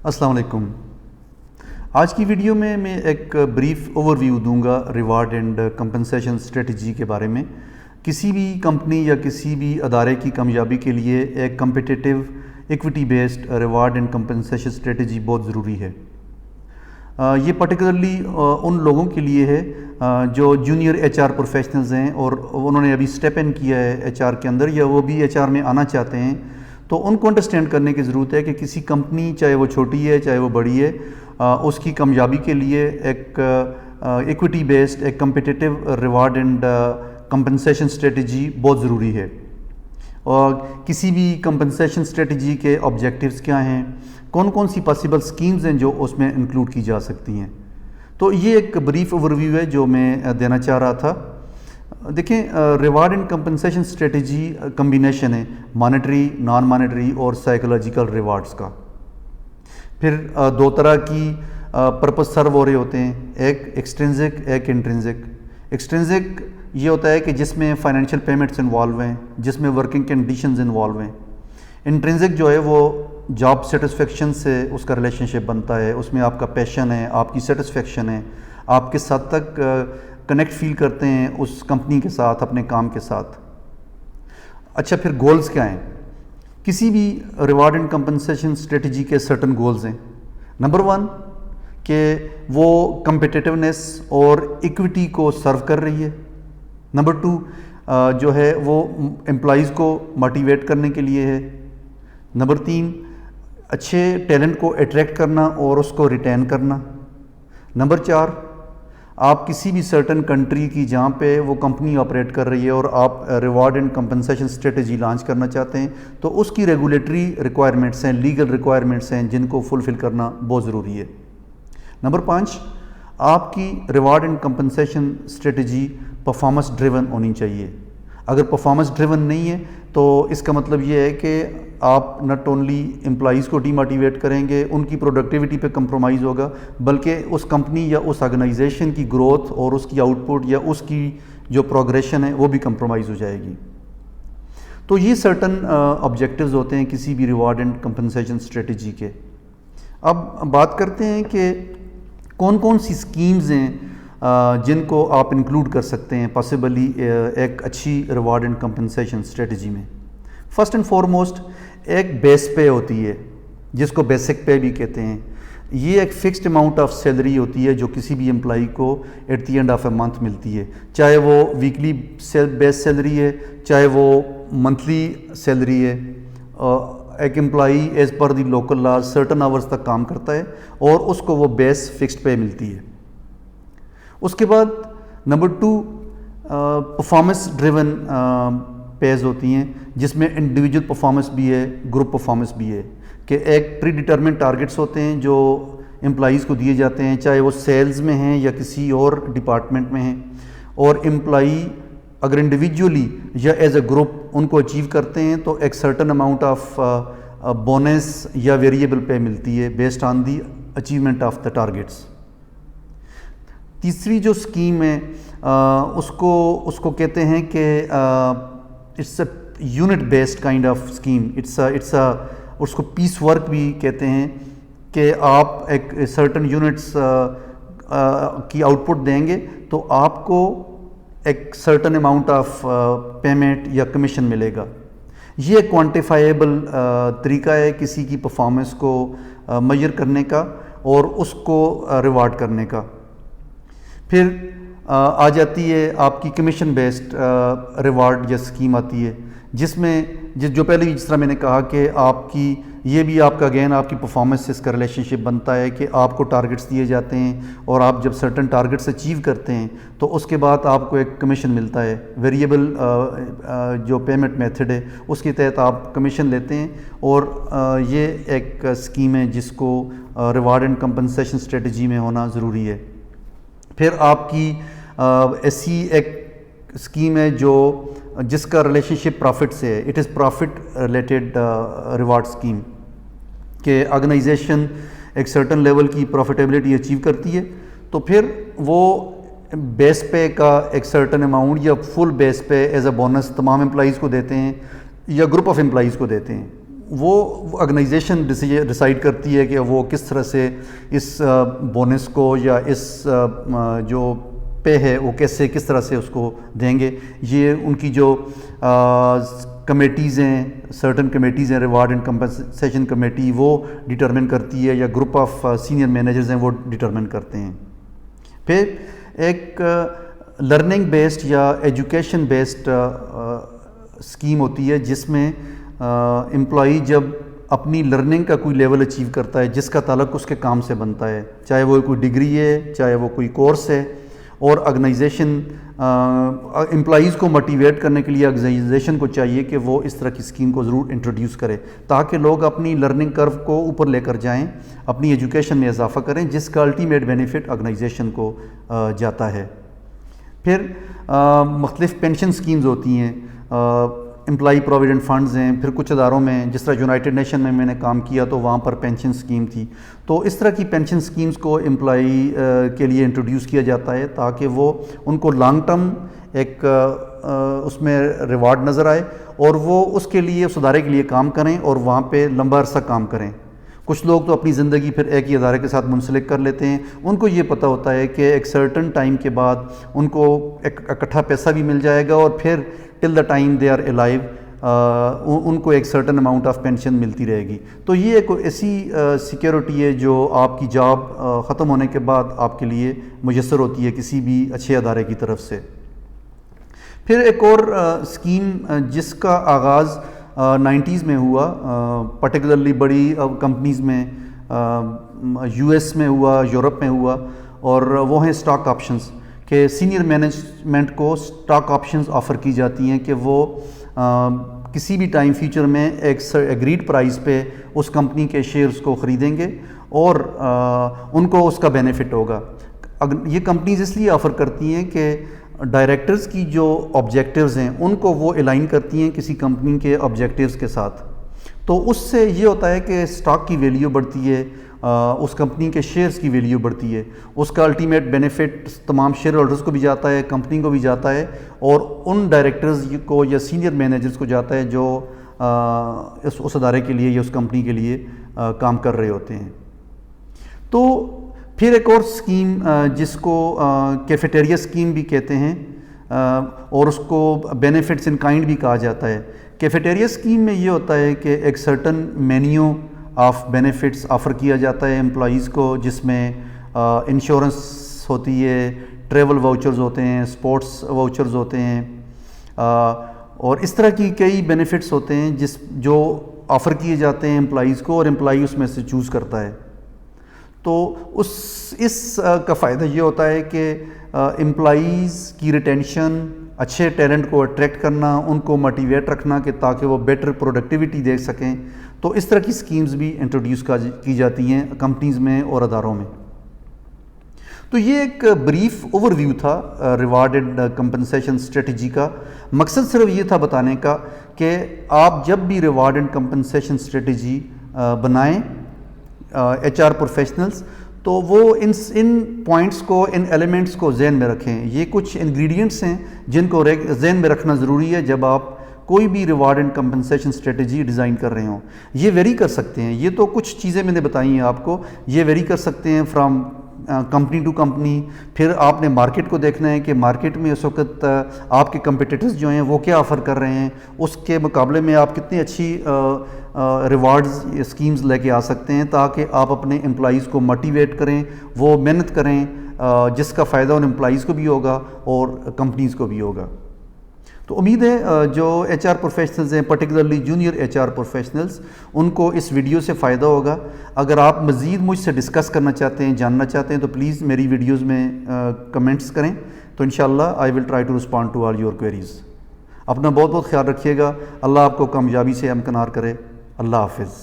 السلام علیکم۔ آج کی ویڈیو میں ایک بریف اوور ویو دوں گا ریوارڈ اینڈ کمپنسیشن اسٹریٹجی کے بارے میں۔ کسی بھی کمپنی یا کسی بھی ادارے کی کامیابی کے لیے ایک competitive equity based reward and compensation strategy بہت ضروری ہے۔ یہ پرٹیکولرلی ان لوگوں کے لیے ہے جو جونیئر ایچ آر پروفیشنلز ہیں اور انہوں نے ابھی اسٹیپ ان کیا ہے ایچ آر کے اندر، یا وہ بھی ایچ آر میں آنا چاہتے ہیں، تو ان کو انڈرسٹینڈ کرنے کی ضرورت ہے کہ کسی کمپنی چاہے وہ چھوٹی ہے چاہے وہ بڑی ہے، اس کی کامیابی کے لیے ایک ایکوٹی بیسڈ ایک competitive reward and compensation strategy بہت ضروری ہے۔ اور کسی بھی کمپنسیشن اسٹریٹجی کے آبجیکٹیوز کیا ہیں، کون کون سی پاسبل اسکیمز ہیں جو اس میں انکلوڈ کی جا سکتی ہیں، تو یہ ایک بریف اوور ویو ہے جو میں دینا چاہ رہا تھا۔ دیکھیں، reward and compensation strategy combination ہے مانیٹری، نان مانیٹری اور سائیکولوجیکل ریوارڈز کا۔ پھر دو طرح کی پرپس سرو ہو رہے ہوتے ہیں، ایک ایکسٹرنزک ایک انٹرنزک۔ ایکسٹرنزک یہ ہوتا ہے کہ جس میں فائنینشیل پیمنٹس انوالو ہیں، جس میں ورکنگ کنڈیشنز انوالو ہیں۔ انٹرنزک جو ہے وہ جاب سیٹسفیکشن سے اس کا ریلیشن شپ بنتا ہے، اس میں آپ کا پیشن ہے، آپ کی سیٹسفیکشن ہے، آپ کس حد تک کنیکٹ فیل کرتے ہیں اس کمپنی کے ساتھ، اپنے کام کے ساتھ۔ اچھا، پھر گولز کیا ہیں؟ کسی بھی ریوارڈ اینڈ کمپنسیشن اسٹریٹجی کے سرٹن گولز ہیں۔ نمبر 1 کہ وہ کمپیٹیٹیونیس اور ایکوٹی کو سرو کر رہی ہے۔ نمبر 2 جو ہے وہ امپلائیز کو موٹیویٹ کرنے کے لیے ہے۔ نمبر 3 اچھے ٹیلنٹ کو اٹریکٹ کرنا اور اس کو ریٹین کرنا۔ نمبر 4 آپ کسی بھی سرٹن کنٹری کی جہاں پہ وہ کمپنی آپریٹ کر رہی ہے اور آپ reward and compensation strategy launch کرنا چاہتے ہیں، تو اس کی ریگولیٹری ریکوائرمنٹس ہیں، لیگل ریکوائرمنٹس ہیں جن کو فلفل کرنا بہت ضروری ہے۔ نمبر 5 آپ کی reward and compensation strategy performance driven ہونی چاہیے۔ اگر پرفارمنس ڈریون نہیں ہے تو اس کا مطلب یہ ہے کہ آپ ناٹ اونلی امپلائیز کو ڈی موٹیویٹ کریں گے، ان کی پروڈکٹیوٹی پہ کمپرومائز ہوگا، بلکہ اس کمپنی یا اس آرگنائزیشن کی گروتھ اور اس کی آؤٹ پٹ یا اس کی جو پروگریشن ہے وہ بھی کمپرومائز ہو جائے گی۔ تو یہ سرٹن آبجیکٹیوز ہوتے ہیں کسی بھی ریوارڈ اینڈ کمپنسیشن اسٹریٹجی کے۔ اب بات کرتے ہیں کہ کون کون سی اسکیمز ہیں جن کو آپ انکلوڈ کر سکتے ہیں پاسبلی ایک اچھی ریوارڈ اینڈ کمپنسیشن اسٹریٹجی میں۔ فرسٹ اینڈ فارموسٹ ایک بیس پے ہوتی ہے جس کو بیسک پے بھی کہتے ہیں۔ یہ ایک فکسڈ اماؤنٹ آف سیلری ہوتی ہے جو کسی بھی امپلائی کو at the end of a month ملتی ہے، چاہے وہ ویکلی بیس سیلری ہے چاہے وہ منتھلی سیلری ہے۔ ایک employee as per the local laws certain hours تک کام کرتا ہے اور اس کو وہ بیس فکسڈ پے ملتی ہے۔ اس کے بعد نمبر 2 پرفارمنس ڈریون پیز ہوتی ہیں جس میں انڈیویجول پرفارمنس بھی ہے، گروپ پرفارمنس بھی ہے، کہ ایک پری ڈیٹرمنٹ ٹارگٹس ہوتے ہیں جو امپلائیز کو دیے جاتے ہیں، چاہے وہ سیلز میں ہیں یا کسی اور ڈپارٹمنٹ میں ہیں، اور امپلائی اگر انڈیویجولی یا ایز اے گروپ ان کو اچیو کرتے ہیں تو ایک سرٹن اماؤنٹ آف بونس یا ویریبل پے ملتی ہے based on the achievement of the targets. تیسری جو اسکیم ہے اس کو کہتے ہیں کہ it's a unit based kind of scheme, اس کو پیس ورک بھی کہتے ہیں، کہ آپ ایک سرٹن یونٹس کی آؤٹ پٹ دیں گے تو آپ کو ایک سرٹن اماؤنٹ آف پیمنٹ یا کمیشن ملے گا۔ یہ ایک کوانٹیفائیبل طریقہ ہے کسی کی پرفارمنس کو میئر کرنے کا اور اس کو ریوارڈ کرنے کا۔ پھر آ جاتی ہے آپ کی کمیشن بیسڈ ریوارڈ یا اسکیم آتی ہے، جس میں جو پہلے جس طرح میں نے کہا کہ آپ کی یہ بھی آپ کا اگین آپ کی پرفارمنس سے اس کا ریلیشن شپ بنتا ہے کہ آپ کو ٹارگٹس دیے جاتے ہیں اور آپ جب سرٹن ٹارگٹس اچیو کرتے ہیں تو اس کے بعد آپ کو ایک کمیشن ملتا ہے، ویریبل جو پیمنٹ میتھڈ ہے اس کے تحت آپ کمیشن لیتے ہیں، اور یہ ایک اسکیم ہے جس کو ریوارڈ اینڈ کمپنسیشن اسٹریٹجی میں ہونا ضروری ہے۔ پھر آپ کی ایسی ایک اسکیم ہے جس کا ریلیشن شپ پروفٹ سے ہے، it is profit related reward scheme, کہ آرگنائزیشن ایک سرٹن لیول کی پروفیٹیبلٹی اچیو کرتی ہے تو پھر وہ بیس پے کا ایک سرٹن اماؤنٹ یا فل بیس پے ایز اے بونس تمام امپلائیز کو دیتے ہیں یا گروپ آف امپلائیز کو دیتے ہیں۔ وہ آرگنائزیشن ڈیسائیڈ کرتی ہے کہ وہ کس طرح سے اس بونس کو یا اس جو پے ہے وہ کس طرح سے اس کو دیں گے. یہ ان کی جو کمیٹیز ہیں، سرٹن کمیٹیز ہیں، ریوارڈ اینڈ کمپنسیشن کمیٹی، وہ ڈٹرمن کرتی ہے، یا گروپ آف سینئر مینیجرز ہیں وہ ڈٹرمن کرتے ہیں. پھر ایک لرننگ بیسڈ یا ایجوکیشن بیسڈ اسکیم ہوتی ہے، جس میں امپلائی جب اپنی لرننگ کا کوئی لیول اچیو کرتا ہے جس کا تعلق اس کے کام سے بنتا ہے، چاہے وہ کوئی ڈگری ہے، چاہے وہ کوئی کورس ہے، اور آرگنائزیشن امپلائیز کو موٹیویٹ کرنے کے لیے آرگنائزیشن کو چاہیے کہ وہ اس طرح کی اسکیم کو ضرور انٹروڈیوس کرے تاکہ لوگ اپنی لرننگ کرو کو اوپر لے کر جائیں، اپنی ایجوکیشن میں اضافہ کریں، جس کا الٹیمیٹ بینیفٹ آرگنائزیشن کو جاتا ہے. پھر مختلف پینشن اسکیمز ہوتی ہیں، امپلائی پروویڈنٹ فنڈز ہیں. پھر کچھ اداروں میں، جس طرح یونائٹڈ نیشن میں نے کام کیا تو وہاں پر پینشن اسکیم تھی. تو اس طرح کی پینشن اسکیمز کو امپلائی کے لیے انٹروڈیوس کیا جاتا ہے تاکہ وہ ان کو لانگ ٹرم ایک اس میں ریوارڈ نظر آئے اور وہ اس کے لیے، اس ادارے کے لیے کام کریں اور وہاں پہ لمبا عرصہ کام کریں. کچھ لوگ تو اپنی زندگی پھر ایک ہی ادارے کے ساتھ منسلک کر لیتے ہیں. ان کو یہ پتہ ہوتا ہے کہ ایک سرٹن ٹائم کے بعد ان کو ایک اکٹھا پیسہ بھی مل جائے گا اور پھر till the time they are alive ان کو ایک سرٹن اماؤنٹ آف پینشن ملتی رہے گی. تو یہ ایک ایسی سیکیورٹی ہے جو آپ کی جاب ختم ہونے کے بعد آپ کے لیے میسر ہوتی ہے کسی بھی اچھے ادارے کی طرف سے. پھر ایک اور اسکیم جس کا آغاز 90s میں ہوا، پرٹیکولرلی بڑی کمپنیز میں، یو ایس میں ہوا، یورپ میں ہوا، اور وہ ہیں اسٹاک آپشنز، کہ سینئر مینجمنٹ کو اسٹاک آپشنز آفر کی جاتی ہیں کہ وہ کسی بھی ٹائم فیوچر میں ایک ایگریڈ پرائز پہ اس کمپنی کے شیئرز کو خریدیں گے اور ان کو اس کا بینیفٹ ہوگا. یہ کمپنیز اس لیے آفر کرتی ہیں کہ ڈائریکٹرز کی جو آبجیکٹیوز ہیں ان کو وہ الائن کرتی ہیں کسی کمپنی کے آبجیکٹیوز کے ساتھ. تو اس سے یہ ہوتا ہے کہ اسٹاک کی ویلیو بڑھتی ہے، اس کمپنی کے شیئرز کی ویلیو بڑھتی ہے، اس کا الٹیمیٹ بینیفٹ تمام شیئر ہولڈرز کو بھی جاتا ہے، کمپنی کو بھی جاتا ہے، اور ان ڈائریکٹرز کو یا سینئر مینیجرز کو جاتا ہے جو اس ادارے کے لیے یا اس کمپنی کے لیے کام کر رہے ہوتے ہیں. تو پھر ایک اور اسکیم جس کو کیفیٹیریا اسکیم بھی کہتے ہیں اور اس کو بینیفٹس ان کائنڈ بھی کہا جاتا ہے. کیفیٹیریا اسکیم میں یہ ہوتا ہے کہ ایک certain menu of benefits offer کیا جاتا ہے امپلائیز کو، جس میں انشورنس ہوتی ہے، ٹریول واؤچرز ہوتے ہیں، اسپورٹس واؤچرز ہوتے ہیں، اور اس طرح کی کئی بینیفٹس ہوتے ہیں جو آفر کیے جاتے ہیں امپلائیز کو، اور امپلائی اس میں سے چوز کرتا ہے. تو اس کا فائدہ یہ ہوتا ہے کہ امپلائیز کی ریٹینشن، اچھے ٹیلنٹ کو اٹریکٹ کرنا، ان کو موٹیویٹ رکھنا کہ تاکہ وہ بیٹر پروڈکٹیوٹی دے سکیں. تو اس طرح کی اسکیمز بھی انٹروڈیوس کی جاتی ہیں کمپنیز میں اور اداروں میں. تو یہ ایک بریف اوور ویو تھا ریوارڈ اینڈ کمپنسیشن اسٹریٹجی کا. مقصد صرف یہ تھا بتانے کا کہ آپ جب بھی ریوارڈ اینڈ کمپنسیشن اسٹریٹجی بنائیں ایچ آر پروفیشنلز، تو وہ ان پوائنٹس کو، ان ایلیمنٹس کو ذہن میں رکھیں. یہ کچھ انگریڈینٹس ہیں جن کو ذہن میں رکھنا ضروری ہے جب آپ کوئی بھی reward and compensation strategy design کر رہے ہوں. یہ ویری کر سکتے ہیں، یہ تو کچھ چیزیں میں نے بتائی ہیں آپ کو، یہ ویری کر سکتے ہیں فرام کمپنی ٹو کمپنی. پھر آپ نے مارکیٹ کو دیکھنا ہے کہ مارکیٹ میں اس وقت آپ کے کمپیٹیٹرز جو ہیں وہ کیا آفر کر رہے ہیں، اس کے مقابلے میں آپ کتنی اچھی ریوارڈز اسکیمز لے کے آ سکتے ہیں تاکہ آپ اپنے امپلائیز کو موٹیویٹ کریں، وہ محنت کریں، جس کا فائدہ ان امپلائیز کو بھی ہوگا اور کمپنیز کو بھی ہوگا. تو امید ہے جو ایچ آر پروفیشنلز ہیں، particularly junior H R professionals, ان کو اس ویڈیو سے فائدہ ہوگا. اگر آپ مزید مجھ سے ڈسکس کرنا چاہتے ہیں، جاننا چاہتے ہیں، تو پلیز میری ویڈیوز میں کمنٹس کریں، تو انشاءاللہ I will try to respond to all your queries. اپنا بہت بہت خیال رکھیے گا. اللہ آپ کو کامیابی سے ہمکنار کرے. اللہ حافظ.